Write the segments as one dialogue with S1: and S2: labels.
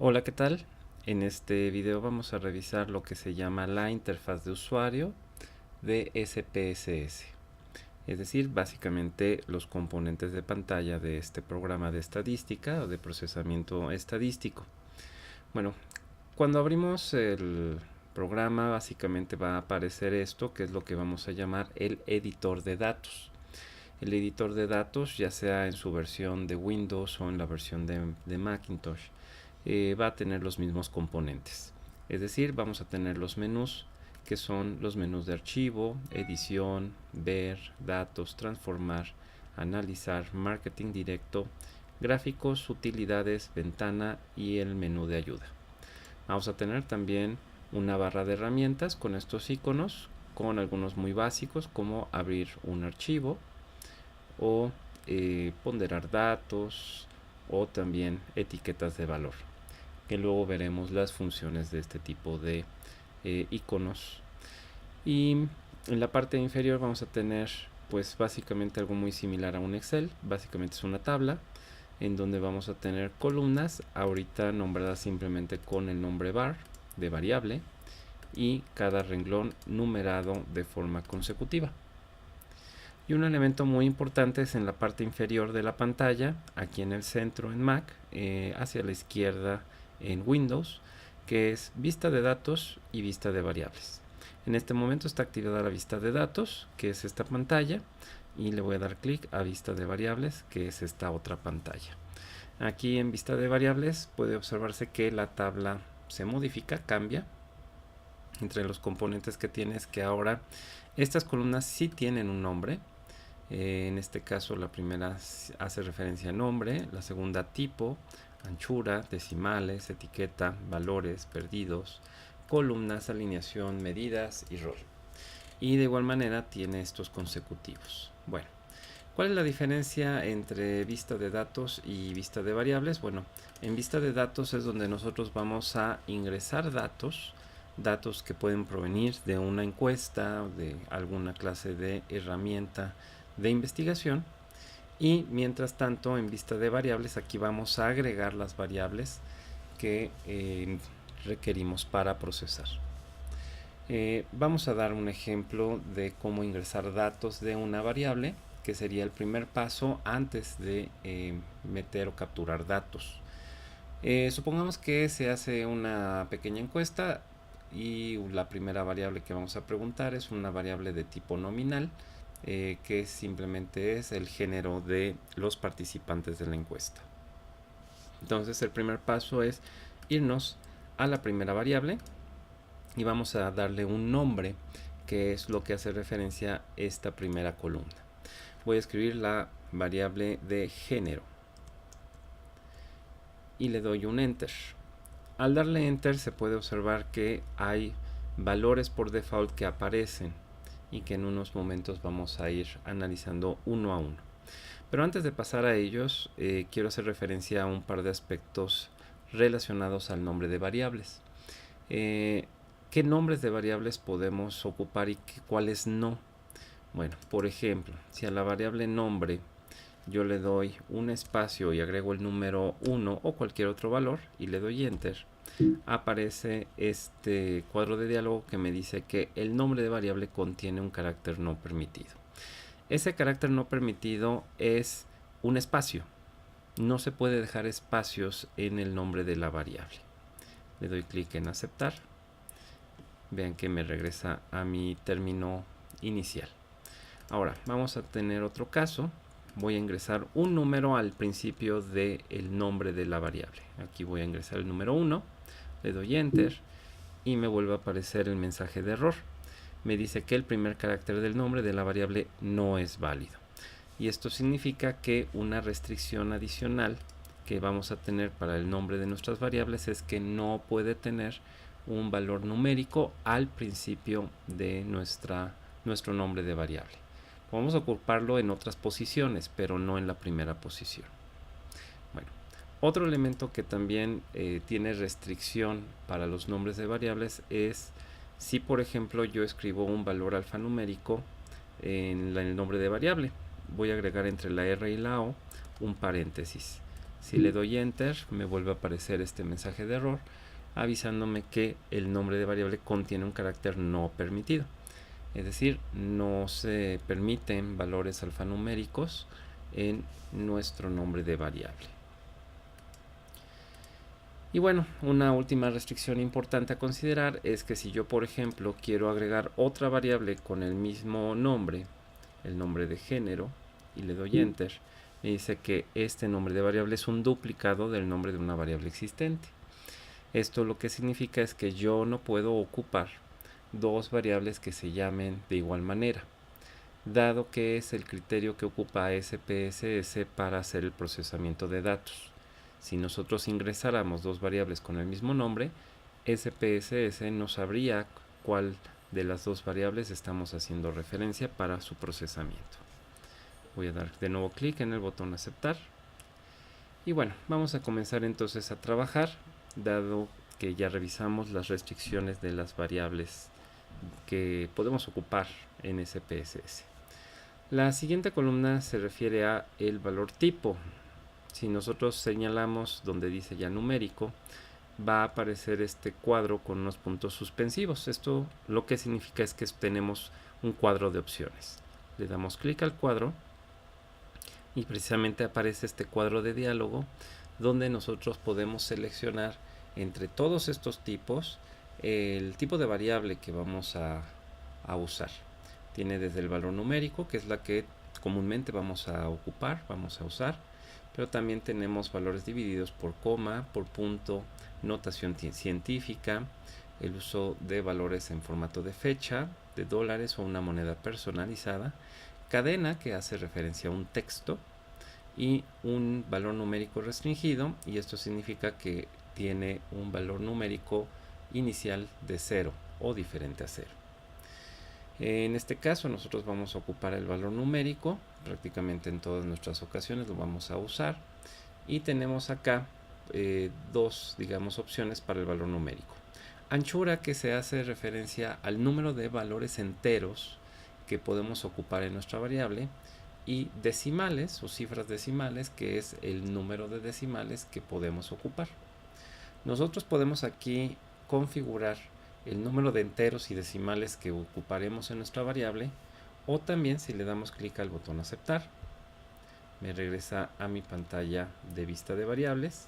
S1: Hola, ¿qué tal? En este video vamos a revisar lo que se llama la interfaz de usuario de SPSS, es decir, básicamente los componentes de pantalla de este programa de estadística o de procesamiento estadístico. Bueno, cuando abrimos el programa básicamente va a aparecer esto, que es lo que vamos a llamar el editor de datos. El editor de datos, ya sea en su versión de Windows o en la versión de Macintosh, va a tener los mismos componentes. Es decir, vamos a tener los menús, que son los menús de archivo, edición, ver, datos, transformar, analizar, marketing directo, gráficos, utilidades, ventana y el menú de ayuda. Vamos a tener también una barra de herramientas con estos iconos, con algunos muy básicos como abrir un archivo o ponderar datos o también etiquetas de valor, que luego veremos las funciones de este tipo de iconos. Y en la parte inferior vamos a tener pues básicamente algo muy similar a un Excel. Básicamente es una tabla en donde vamos a tener columnas, ahorita nombradas simplemente con el nombre var de variable, y cada renglón numerado de forma consecutiva. Y un elemento muy importante es en la parte inferior de la pantalla, aquí en el centro en Mac, hacia la izquierda en Windows, que es vista de datos y vista de variables. En este momento está activada la vista de datos, que es esta pantalla, y le voy a dar clic a vista de variables, que es esta otra pantalla. Aquí en vista de variables puede observarse que la tabla se modifica, cambia. Entre los componentes que tienes, que ahora estas columnas sí tienen un nombre. En este caso la primera hace referencia a nombre, la segunda tipo, anchura, decimales, etiqueta, valores, perdidos, columnas, alineación, medidas y rol. Y de igual manera tiene estos consecutivos. Bueno, ¿cuál es la diferencia entre vista de datos y vista de variables? Bueno, en vista de datos es donde nosotros vamos a ingresar datos que pueden provenir de una encuesta o de alguna clase de herramienta de investigación, y mientras tanto en vista de variables aquí vamos a agregar las variables que requerimos para procesar. Vamos a dar un ejemplo de cómo ingresar datos de una variable, que sería el primer paso antes de meter o capturar datos. Supongamos que se hace una pequeña encuesta y la primera variable que vamos a preguntar es una variable de tipo nominal, que simplemente es el género de los participantes de la encuesta. Entonces el primer paso es irnos a la primera variable y vamos a darle un nombre, que es lo que hace referencia a esta primera columna. Voy a escribir la variable de género y le doy un enter. Al darle enter se puede observar que hay valores por default que aparecen y que en unos momentos vamos a ir analizando uno a uno. Pero antes de pasar a ellos, quiero hacer referencia a un par de aspectos relacionados al nombre de variables. ¿Qué nombres de variables podemos ocupar y cuáles no? Bueno, por ejemplo, si a la variable nombre yo le doy un espacio y agrego el número 1 o cualquier otro valor y le doy enter, aparece este cuadro de diálogo que me dice que el nombre de variable contiene un carácter no permitido. Ese carácter no permitido es un espacio. No se puede dejar espacios en el nombre de la variable. Le doy clic en aceptar. Vean que me regresa a mi término inicial. Ahora vamos a tener otro caso. Voy a ingresar un número al principio del nombre de la variable. Aquí voy a ingresar el número 1, le doy enter y me vuelve a aparecer el mensaje de error. Me dice que el primer carácter del nombre de la variable no es válido. Y esto significa que una restricción adicional que vamos a tener para el nombre de nuestras variables es que no puede tener un valor numérico al principio de nuestro nombre de variable. Podemos ocuparlo en otras posiciones, pero no en la primera posición. Bueno, otro elemento que también tiene restricción para los nombres de variables es si, por ejemplo, yo escribo un valor alfanumérico en el nombre de variable. Voy a agregar entre la R y la O un paréntesis. Si le doy enter, me vuelve a aparecer este mensaje de error avisándome que el nombre de variable contiene un carácter no permitido. Es decir, no se permiten valores alfanuméricos en nuestro nombre de variable. Y bueno, una última restricción importante a considerar es que si yo, por ejemplo, quiero agregar otra variable con el mismo nombre, el nombre de género, y le doy enter, me dice que este nombre de variable es un duplicado del nombre de una variable existente. Esto lo que significa es que yo no puedo ocupar dos variables que se llamen de igual manera, dado que es el criterio que ocupa SPSS para hacer el procesamiento de datos. Si nosotros ingresáramos dos variables con el mismo nombre, SPSS no sabría cuál de las dos variables estamos haciendo referencia para su procesamiento. Voy a dar de nuevo clic en el botón aceptar. Y bueno, vamos a comenzar entonces a trabajar, dado que ya revisamos las restricciones de las variables que podemos ocupar en SPSS. La siguiente columna se refiere a el valor tipo. Si nosotros señalamos donde dice ya numérico, va a aparecer este cuadro con unos puntos suspensivos. Esto lo que significa es que tenemos un cuadro de opciones. Le damos clic al cuadro y precisamente aparece este cuadro de diálogo donde nosotros podemos seleccionar entre todos estos tipos el tipo de variable que vamos a usar. Tiene desde el valor numérico, que es la que comúnmente vamos a ocupar, vamos a usar, pero también tenemos valores divididos por coma, por punto, notación científica, el uso de valores en formato de fecha, de dólares o una moneda personalizada, cadena, que hace referencia a un texto, y un valor numérico restringido, y esto significa que tiene un valor numérico inicial de 0 o diferente a 0. En este caso nosotros vamos a ocupar el valor numérico, prácticamente en todas nuestras ocasiones lo vamos a usar, y tenemos acá dos, digamos, opciones para el valor numérico. Anchura, que se hace referencia al número de valores enteros que podemos ocupar en nuestra variable, y decimales o cifras decimales, que es el número de decimales que podemos ocupar. Nosotros podemos aquí configurar el número de enteros y decimales que ocuparemos en nuestra variable, o también si le damos clic al botón aceptar, me regresa a mi pantalla de vista de variables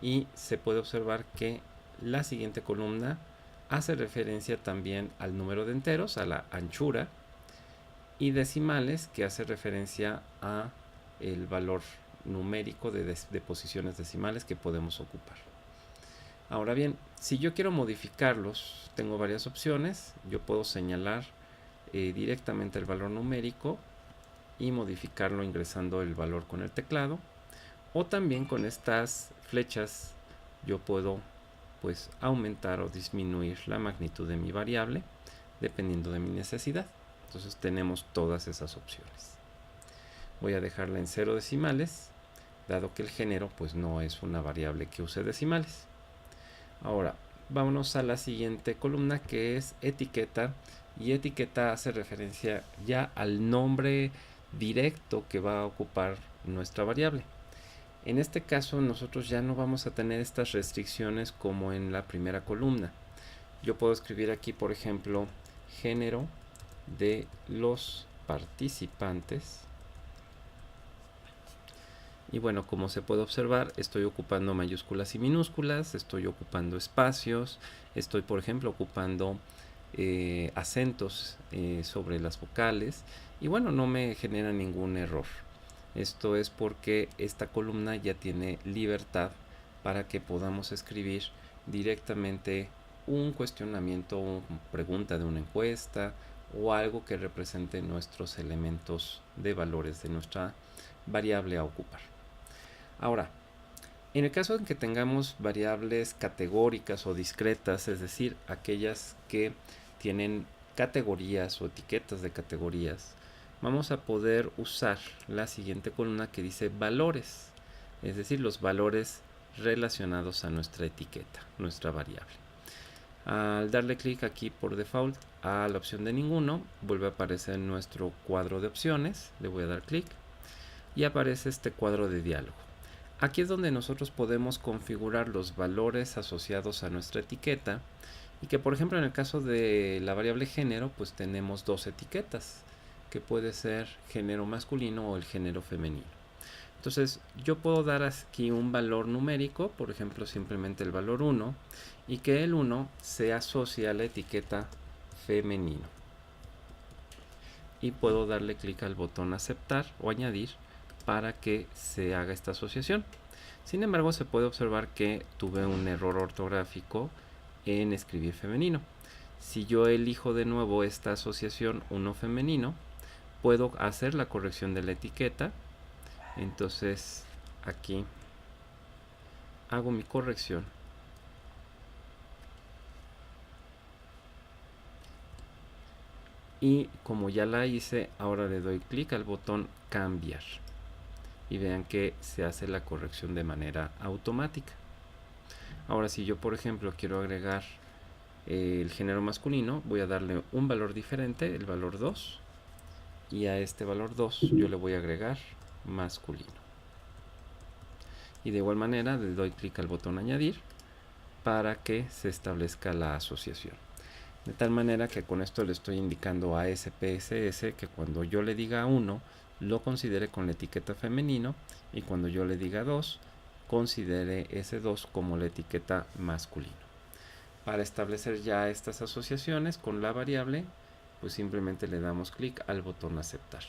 S1: y se puede observar que la siguiente columna hace referencia también al número de enteros, a la anchura, y decimales, que hace referencia a el valor numérico de posiciones decimales que podemos ocupar. Ahora bien, si yo quiero modificarlos, tengo varias opciones. Yo puedo señalar directamente el valor numérico y modificarlo ingresando el valor con el teclado, o también con estas flechas yo puedo pues aumentar o disminuir la magnitud de mi variable dependiendo de mi necesidad. Entonces tenemos todas esas opciones. Voy a dejarla en 0 decimales, dado que el género pues no es una variable que use decimales. Ahora vámonos a la siguiente columna, que es etiqueta, y etiqueta hace referencia ya al nombre directo que va a ocupar nuestra variable. En este caso nosotros ya no vamos a tener estas restricciones como en la primera columna. Yo puedo escribir aquí, por ejemplo, género de los participantes, y bueno, como se puede observar, estoy ocupando mayúsculas y minúsculas, estoy ocupando espacios, estoy, por ejemplo, ocupando acentos sobre las vocales, y bueno, no me genera ningún error. Esto es porque esta columna ya tiene libertad para que podamos escribir directamente un cuestionamiento o pregunta de una encuesta o algo que represente nuestros elementos de valores de nuestra variable a ocupar. Ahora, en el caso en que tengamos variables categóricas o discretas, es decir, aquellas que tienen categorías o etiquetas de categorías, vamos a poder usar la siguiente columna que dice valores, es decir, los valores relacionados a nuestra etiqueta, nuestra variable. Al darle clic aquí por default a la opción de ninguno, vuelve a aparecer nuestro cuadro de opciones. Le voy a dar clic y aparece este cuadro de diálogo. Aquí es donde nosotros podemos configurar los valores asociados a nuestra etiqueta y que, por ejemplo, en el caso de la variable género, pues tenemos dos etiquetas, que puede ser género masculino o el género femenino. Entonces yo puedo dar aquí un valor numérico, por ejemplo simplemente el valor 1, y que el 1 se asocie a la etiqueta femenino. Y puedo darle clic al botón aceptar o añadir para que se haga esta asociación. Sin embargo, se puede observar que tuve un error ortográfico en escribir femenino. Si yo elijo de nuevo esta asociación 1 femenino, puedo hacer la corrección de la etiqueta. Entonces aquí hago mi corrección y como ya la hice, ahora le doy clic al botón cambiar y vean que se hace la corrección de manera automática. Ahora si yo por ejemplo quiero agregar el género masculino, voy a darle un valor diferente, el valor 2, y a este valor 2 yo le voy a agregar masculino. Y de igual manera le doy clic al botón añadir para que se establezca la asociación. De tal manera que con esto le estoy indicando a SPSS que cuando yo le diga 1 lo considere con la etiqueta femenino y cuando yo le diga 2 considere ese 2 como la etiqueta masculino. Para establecer ya estas asociaciones con la variable, pues simplemente le damos clic al botón aceptar.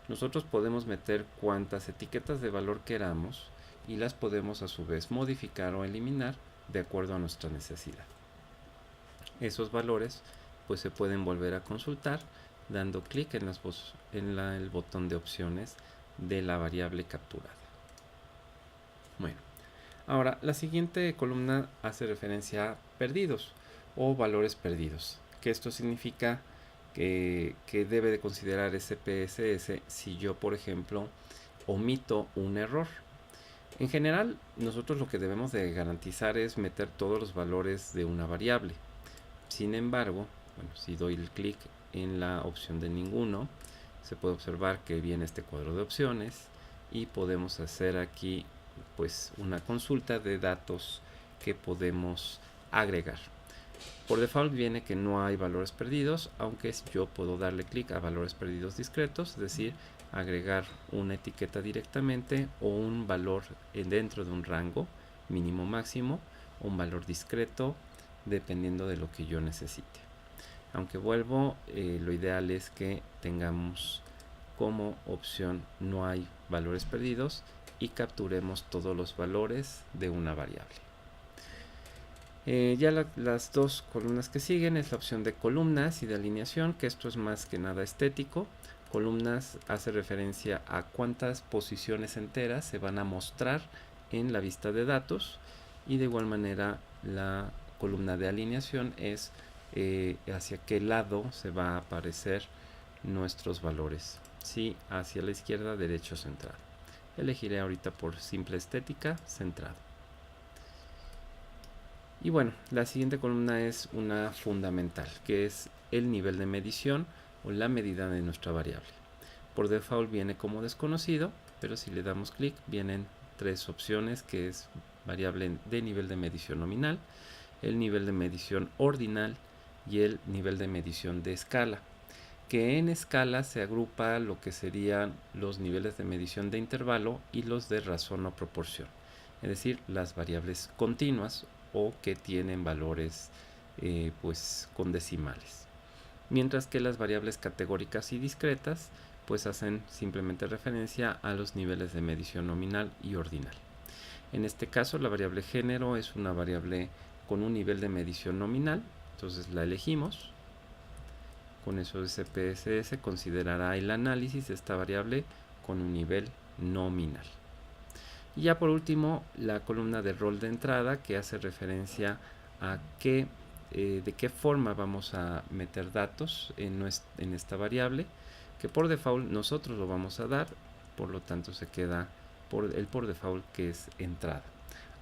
S1: Nosotros podemos meter cuantas etiquetas de valor queramos y las podemos a su vez modificar o eliminar de acuerdo a nuestra necesidad. Esos valores pues se pueden volver a consultar dando clic en el botón de opciones de la variable capturada. Bueno, ahora la siguiente columna hace referencia a perdidos o valores perdidos, que esto significa que debe de considerar SPSS si yo por ejemplo omito un error. En general, nosotros lo que debemos de garantizar es meter todos los valores de una variable. Sin embargo, bueno, si doy el clic en la opción de ninguno, se puede observar que viene este cuadro de opciones y podemos hacer aquí pues una consulta de datos que podemos agregar. Por default viene que no hay valores perdidos, aunque yo puedo darle clic a valores perdidos discretos, es decir, agregar una etiqueta directamente o un valor dentro de un rango mínimo máximo, o un valor discreto dependiendo de lo que yo necesite. Aunque vuelvo, lo ideal es que tengamos como opción no hay valores perdidos y capturemos todos los valores de una variable. Las dos columnas que siguen es la opción de columnas y de alineación, que esto es más que nada estético. Columnas hace referencia a cuántas posiciones enteras se van a mostrar en la vista de datos, y de igual manera la columna de alineación es hacia qué lado se va a aparecer nuestros valores, si hacia la izquierda, derecho, centrado. Elegiré ahorita por simple estética centrado. Y bueno, la siguiente columna es una fundamental, que es el nivel de medición o la medida de nuestra variable. Por default viene como desconocido, pero si le damos clic vienen tres opciones, que es variable de nivel de medición nominal, el nivel de medición ordinal y el nivel de medición de escala, que en escala se agrupa lo que serían los niveles de medición de intervalo y los de razón o proporción, es decir, las variables continuas o que tienen valores pues con decimales, mientras que las variables categóricas y discretas pues hacen simplemente referencia a los niveles de medición nominal y ordinal. En este caso la variable género es una variable con un nivel de medición nominal, entonces la elegimos. Con eso SPSS considerará el análisis de esta variable con un nivel nominal. Y ya por último, la columna de rol de entrada, que hace referencia a de qué forma vamos a meter datos en esta variable, que por default nosotros lo vamos a dar, por lo tanto se queda por default, que es entrada.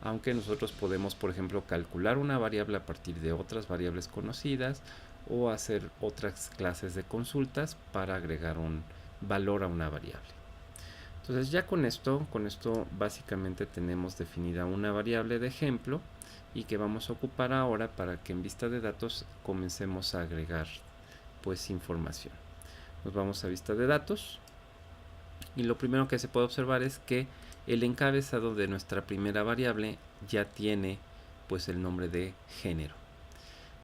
S1: Aunque nosotros podemos, por ejemplo, calcular una variable a partir de otras variables conocidas o hacer otras clases de consultas para agregar un valor a una variable. Entonces ya con esto básicamente tenemos definida una variable de ejemplo y que vamos a ocupar ahora para que en vista de datos comencemos a agregar pues información. Nos vamos a vista de datos y lo primero que se puede observar es que el encabezado de nuestra primera variable ya tiene pues el nombre de género.